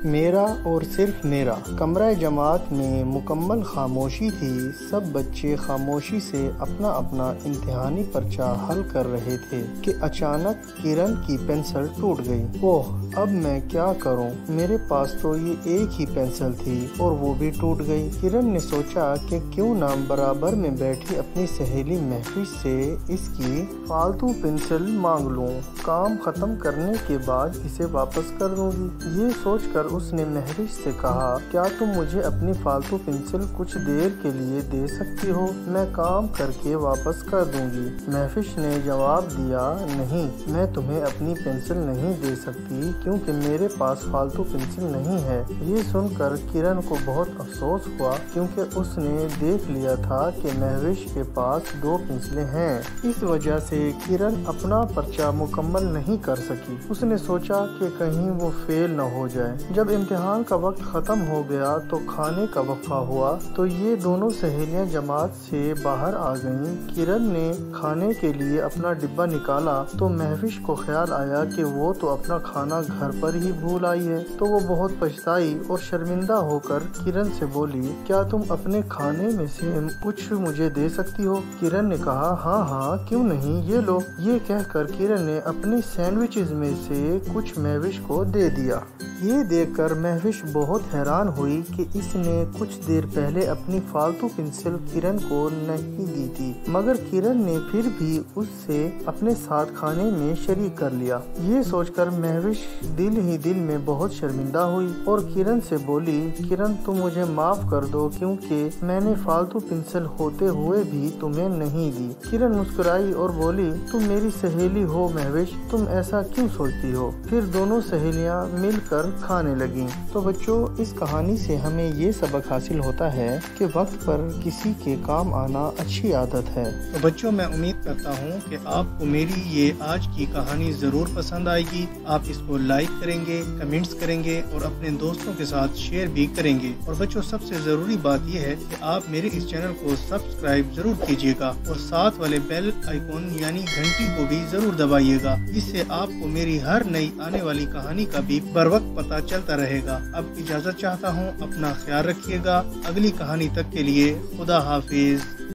میرا اور صرف میرا کمرہ جماعت میں مکمل خاموشی تھی۔ سب بچے خاموشی سے اپنا اپنا امتحانی پرچہ حل کر رہے تھے کہ اچانک کرن کی پینسل ٹوٹ گئی۔ اوہ، اب میں کیا کروں؟ میرے پاس تو یہ ایک ہی پینسل تھی اور وہ بھی ٹوٹ گئی۔ کرن نے سوچا کہ کیوں نہ برابر میں بیٹھی اپنی سہیلی مہوش سے اس کی فالتو پینسل مانگ لوں۔ کام ختم کرنے کے بعد اسے واپس کر دوں گی۔ یہ سوچ کر اس نے مہوش سے کہا، کیا تم مجھے اپنی فالتو پینسل کچھ دیر کے لیے دے سکتی ہو؟ میں کام کر کے واپس کر دوں گی۔ مہوش نے جواب دیا، نہیں، میں تمہیں اپنی پینسل نہیں دے سکتی کیونکہ میرے پاس فالتو پینسل نہیں ہے۔ یہ سن کر کرن کو بہت افسوس ہوا کیونکہ اس نے دیکھ لیا تھا کہ مہوش کے پاس 2 پینسلیں ہیں۔ اس وجہ سے کرن اپنا پرچہ مکمل نہیں کر سکی۔ اس نے سوچا کہ کہیں وہ فیل نہ ہو جائے۔ جب امتحان کا وقت ختم ہو گیا تو کھانے کا وقفہ ہوا تو یہ دونوں سہیلیاں جماعت سے باہر آ گئیں۔ کرن نے کھانے کے لیے اپنا ڈبہ نکالا تو مہوش کو خیال آیا کہ وہ تو اپنا کھانا گھر پر ہی بھول آئی ہے، تو وہ بہت پچھتائی اور شرمندہ ہو کر کرن سے بولی، کیا تم اپنے کھانے میں سے کچھ مجھے دے سکتی ہو؟ کرن نے کہا، ہاں ہاں، کیوں نہیں، یہ لو۔ یہ کہہ کر کرن نے اپنی سینڈوچز میں سے کچھ مہوش کو دے دیا۔ یہ دیکھ کر مہوش بہت حیران ہوئی کہ اس نے کچھ دیر پہلے اپنی فالتو پینسل کرن کو نہیں دی تھی، مگر کرن نے پھر بھی اس سے اپنے ساتھ کھانے میں شریک کر لیا۔ یہ سوچ کر مہوش دل ہی دل میں بہت شرمندہ ہوئی اور کرن سے بولی، کرن تم مجھے معاف کر دو کیونکہ میں نے فالتو پینسل ہوتے ہوئے بھی تمہیں نہیں دی۔ کرن مسکرائی اور بولی، تم میری سہیلی ہو مہوش، تم ایسا کیوں سوچتی ہو؟ پھر دونوں سہیلیاں مل کر کھانے لگیں۔ تو بچوں، اس کہانی سے ہمیں یہ سبق حاصل ہوتا ہے کہ وقت پر کسی کے کام آنا اچھی عادت ہے۔ تو بچوں، میں امید کرتا ہوں کہ آپ کو میری یہ آج کی کہانی ضرور پسند آئے گی۔ آپ اس کو لائک کریں گے، کمنٹس کریں گے اور اپنے دوستوں کے ساتھ شیئر بھی کریں گے۔ اور بچوں، سب سے ضروری بات یہ ہے کہ آپ میرے اس چینل کو سبسکرائب ضرور کیجیے گا اور ساتھ والے بیل آئیکن یعنی گھنٹی کو بھی ضرور دبائیے گا، جس سے آپ کو میری ہر نئی آنے والی کہانی کا بھی بر وقت پتہ چلتا رہے گا۔ اب اجازت چاہتا ہوں، اپنا خیال رکھیے گا۔ اگلی کہانی تک کے لیے خدا حافظ۔